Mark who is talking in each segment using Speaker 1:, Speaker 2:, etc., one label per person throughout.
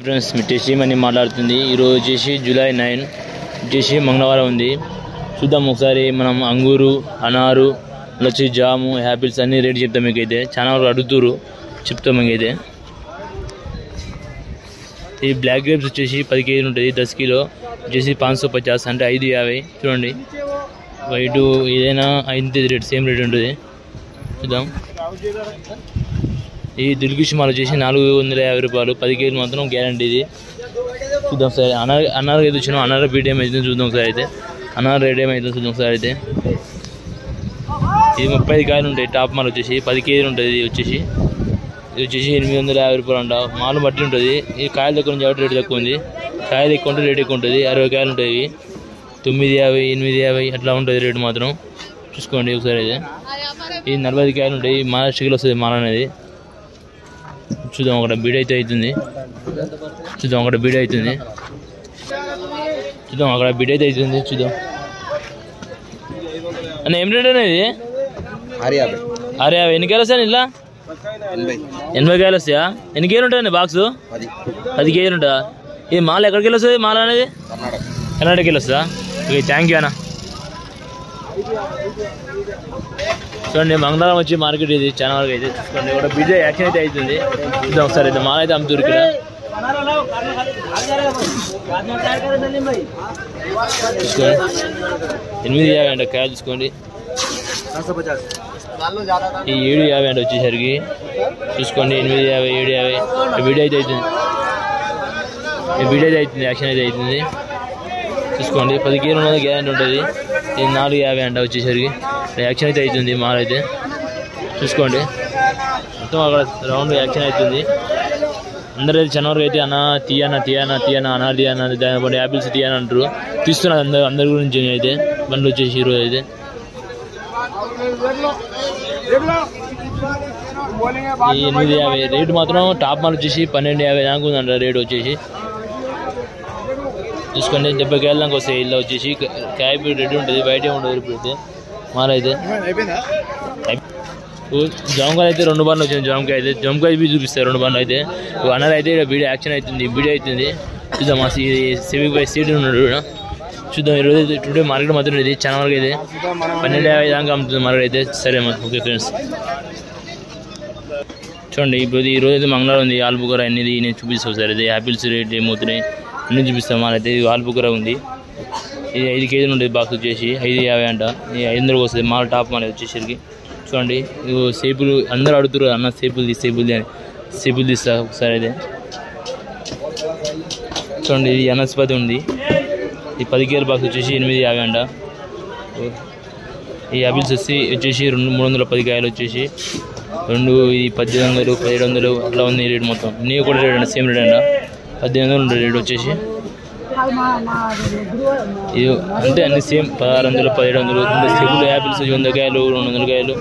Speaker 1: Friends మీ tasty money మాట్లాడుతుంది. ఈరోజు వచ్చేసి జూలై 9 వచ్చేసి మంగళవారం ఉంది. చూద్దాం ఒకసారి మనం అంగూరు, అనారు, వచ్చి జాము, యాపిల్స్ అన్ని రేట్ చెప్తాం. మీకైతే చాలా వరకు అడుగుతారు, చెప్తాం. మీకైతే ఈ బ్లాక్ గ్రేప్స్ వచ్చేసి 10 కేజీలు ఉంటుంది. 10 కిలో వచ్చేసి 550 అంటే 550. చూడండి వైట్ ఏదైనా ఇంత రేట్ సేమ్ రేట్ ఉంటుంది. చూద్దాం. ఈ దిల్కుష్ మాల్ వచ్చేసి 450 రూపాయలు. 10 కేజీలు మాత్రం గ్యారంటీ. ఇది చూద్దాం సరే. అనార్ అయితే వచ్చినాం. అనార్ బీట్ ఏమైతుంది చూద్దాం ఒకసారి. అయితే అనార్ రేట్ ఏమైతుందో చూద్దాం ఒకసారి. అయితే ఇది 35 కాయలు ఉంటాయి. టాప్ మాల్ వచ్చేసి 10 కేజీలు ఉంటుంది. ఇది వచ్చేసి 850 రూపాయలు అంట. మాల్ బట్టి ఉంటుంది. ఈ కాయలు తక్కువ నుంచి రేట్ తక్కువ ఉంది. కాయలు ఎక్కువ ఉంటే రేట్ ఎక్కువ ఉంటుంది. 60 కాయలు ఉంటాయి. 950, 850 అట్లా ఉంటుంది రేటు మాత్రం. చూసుకోండి ఒకసారి. అయితే ఇది 45 కాయలు ఉంటాయి. మహారాష్ట్రలో వస్తుంది మాల్ అనేది. చూద్దాం అక్కడ బీడ్ అయితే అవుతుంది. చూద్దాం అక్కడ బీడ్ అవుతుంది. చూద్దాం అక్కడ బీడ్ అయితే అవుతుంది. చూద్దాం అన్న ఏం రేట్ అనేది? 650. ఎన్ని కాయలు వస్తాయి ఇలా? 80 కాయలు వస్తాయా? ఎన్ని కేజీలు ఉంటాయండి బాక్స్? 10 కేజీలు ఉంటుందా? ఈ మాల్ ఎక్కడికి వెళ్ళి వస్తుంది? మాల్ అనేది కర్ణాటకకి వెళ్ళి వస్తుందా? ఓకే, థ్యాంక్ యూ అన్న. చూడండి మంగళవారం వచ్చి మార్కెట్ ఇది చాలా వరకు అయితే. చూసుకోండి ఇక్కడ బిజీ యాక్షన్ అయితే అవుతుంది. చూద్దాం ఒకసారి. అయితే మాల్ అయితే అమ్ముతారు ఇక్కడ. చూసుకోండి 850 అంట కాయలు. చూసుకోండి ఈ 750 అంట వచ్చేసరికి. చూసుకోండి 850, 750 వీడియో అయితే అవుతుంది. వీడియో అయితే అవుతుంది, యాక్షన్ అయితే అవుతుంది. చూసుకోండి 10 కేజీలు ఉన్నది గ్యారెంటీ ఉంటుంది. ఇది 450 అంట వచ్చేసరికి. యాక్షన్ అయితే అవుతుంది మాల్ అయితే. చూసుకోండి మొత్తం అక్కడ రౌండ్ యాక్షన్ అవుతుంది. అందరూ అయితే చిన్నవరకు అయితే అన్న తీయనా అనార్ తీయనా దాని యాపిల్స్ తీయని అంటారు. తీస్తున్నారు అందరి గురించి. అయితే బండ్లు వచ్చేసి ఈరోజు అయితే ఈ 850 రేటు మాత్రం. టాప్ మాల్ వచ్చేసి 1250 దాకా ఉందంట రేటు వచ్చేసి. చూసుకోండి 70 కాయలు దాకా వస్తాయి. ఇలా వచ్చేసి క్యాబ్ రెడ్ ఉంటుంది, బయట ఉండదు. ఇప్పుడైతే మాల్ అయితే జామకాయలు అయితే 2 బండ్లు వచ్చింది. జామకాయ అయితే జామకాయ బీ చూపిస్తారు 2 బండ్లు అయితే. అన్నర్ అయితే వీడియో యాక్షన్ అవుతుంది, వీడియో అవుతుంది. చూద్దాం మా సివిక్ బై సీట్ ఉన్నాడు. చూద్దాం ఈరోజు టుడే మార్కెట్ మాత్రం ఇది చాలా వరకు అయితే 1250 దాకా అమ్ముతుంది మార్కెట్ అయితే. సరే ఓకే ఫ్రెండ్స్. చూడండి ఇప్పుడు ఈరోజు అయితే మంగళవారం ఉంది. ఆల్బుకర అనేది నేను చూపిస్తాను సార్. అయితే యాపిల్స్ రేట్ ఏమవుతున్నాయి అన్నీ చూపిస్తాం. మాల్ అయితే ఆల్బుకర ఉంది. ఇది 5 కేజీలు ఉంటుంది బాక్స్ వచ్చేసి 550 అంట. 500 వస్తుంది మాల్. టాప్ మాల్ వచ్చేసరికి. చూడండి సేపులు అందరూ అడుగుతారు అన్న సేపులు అని. సేపులు తీస్తా ఒకసారి. అయితే చూడండి ఇది అనస్పతి ఉంది. ఈ 10 కేజీల బాక్స్ వచ్చేసి 850 అంట. ఈ యాపిల్స్ వచ్చేసి 310 కాయలు వచ్చేసి 2 ఇది 1800, 1700 అట్లా ఉంది రేట్ మొత్తం. నీవు కూడా రేట్ అంట సేమ్ రేట్ అంట. 1800 ఉంటుంది రేట్ వచ్చేసి. ఇది అంతే అన్ని సేమ్ 1600, 1700. సెగులు యాపిల్స్ 100 కాయలు, 200 కాయలు.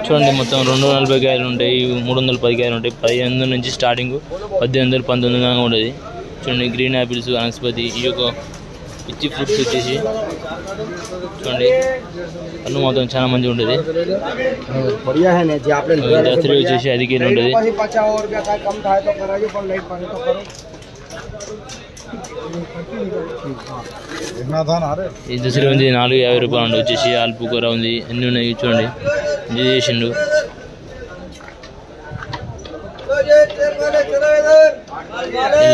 Speaker 1: చూడండి మొత్తం 240 కాయలు ఉంటాయి, 310 కాయలు ఉంటాయి. 1500 నుంచి స్టార్టింగ్ 1800, 1900 దాకా ఉంటుంది. చూడండి గ్రీన్ యాపిల్స్, అనస్పతి, ఈ యొక్క పిచ్చి ఫ్రూట్స్ వచ్చేసి. చూడండి అన్ను మొత్తం చాలా మంచిగా ఉంటుంది. దసరి వచ్చేసి 5 కేజీలు ఉంటుంది. ఈ దసరి ఉంది 450 రూపాయలు అండి వచ్చేసి. ఆల్పుకూర ఉంది, అన్నీ ఉన్నాయి. చూడండి ఇది చేసిండు.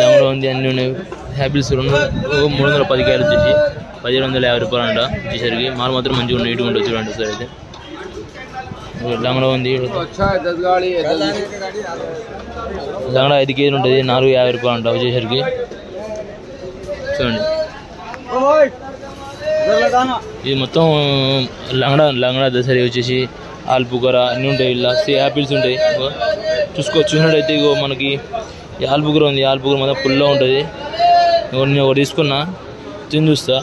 Speaker 1: లంగలో ఉంది, అన్నీ ఉన్నాయి. యాపిల్స్ 310 కాయలు వచ్చేసి 1750 రూపాయలు అంట వచ్చేసరికి. మాల్ మాత్రం మంచిగా ఉన్నాయి, నీట్గా ఉంటుంది. చూడండి సార్. అయితే లంగలో ఉంది. లంగడ 5 కేజీలు ఉంటుంది, 450 రూపాయలు అంట వచ్చేసరికి. చూడండి ఇది మొత్తం లంగడ దసరి వచ్చేసి ఆల్పుకర అన్నీ ఉంటాయి. ఇలా యాపిల్స్ ఉంటాయి. చూసినట్టయితే ఇగో మనకి ఆల్పుకర ఉంది. ఆల్పుకర మొత్తం ఫుల్గా ఉంటుంది. నేను ఒకటి తీసుకున్నా, తిని చూస్తా.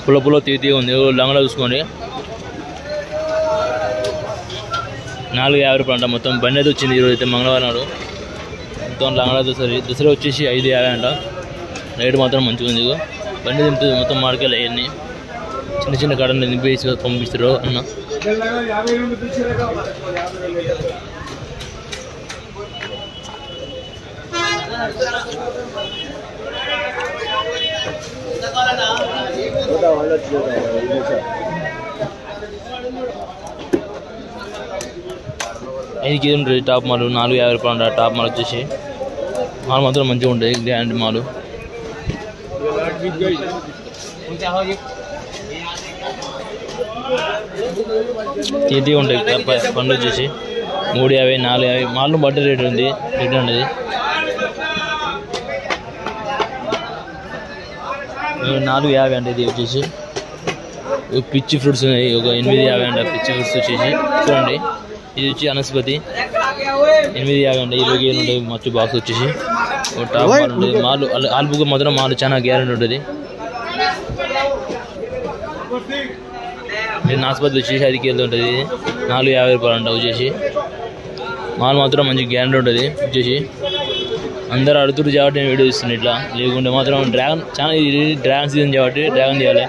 Speaker 1: పుల్ల తీగా ఉంది. లంగడ చూసుకోండి 450 రూపాయలు అంట మొత్తం. బండి అయితే వచ్చింది ఈరోజు అయితే మంగళవారం నాడు. మొత్తం లంగడ దసరా వచ్చేసి 550 అంట. రేటు మాత్రం మంచిగా ఉంది. బండి తింటుంది మొత్తం మార్కెట్ అవన్నీ. చిన్న చిన్న కాడలు నింపేసి పంపిస్తారు అన్న. ఐదు కేజీలు ఉంటుంది టాప్ మాలు. 450 రూపాయలు ఉంటుంది టాప్ మాల్ వచ్చేసి. మాల్ మాత్రం మంచిగా ఉంటుంది, గ్రాండ్ మాలు. తీటి ఉంటాయి పండ్లు వచ్చేసి 350, 450 మాలు బట్టి రేట్ ఉంది. రేట్ ఉండేది 450 అంటే. ఇది వచ్చేసి పిచ్చి ఫ్రూట్స్ ఉన్నాయి, ఒక 850 అంట పిచ్చి ఫ్రూట్స్ వచ్చేసి. చూడండి ఇది వచ్చి అనస్పతి 850 అండి. 20 కేజీలు ఉంటాయి మచ్చు బాక్స్ వచ్చేసి. టాప్ మాల్ ఉంటుంది. మాలు ఆల్బుక్ మాత్రం మాలు చాలా గ్యారెంటీ ఉంటుంది. నాస్పతి వచ్చేసి 5 కేజీలు ఉంటుంది, 450 రూపాయలు అంట వచ్చేసి. మాల్ మాత్రం మంచి గ్యారెంటీ ఉంటుంది వచ్చేసి. అందరూ అడుగుతురు కాబట్టి నేను వీడియో ఇస్తున్నాను ఇట్లా. లేకుంటే మాత్రం డ్రాగన్ చాలా డ్రాగన్ సీజన్ కాబట్టి డ్రాగన్ చేయాలి.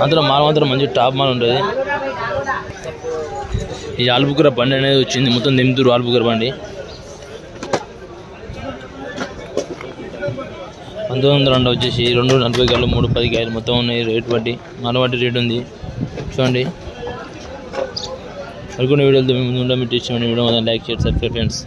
Speaker 1: మాత్రం మాల్ మాత్రం మంచి టాప్ మాల్ ఉంటుంది. ఈ ఆల్బుకర బండి అనేది వచ్చింది, మొత్తం దింపుతురు ఆల్బుకర బండి. 1902 వచ్చేసి 240 కాయలు, 310 కాయలు మొత్తం ఉన్నాయి. రేట్ బట్టి మాల బట్టి రేట్ ఉంది చూడండి. మరికొన్ని వీడియోలతో మీ ముందు ఉంటాం. మీరు ఇష్టమైన వీడియో లైక్ చేయండి, సబ్స్క్రైబ్ ఫ్రెండ్స్.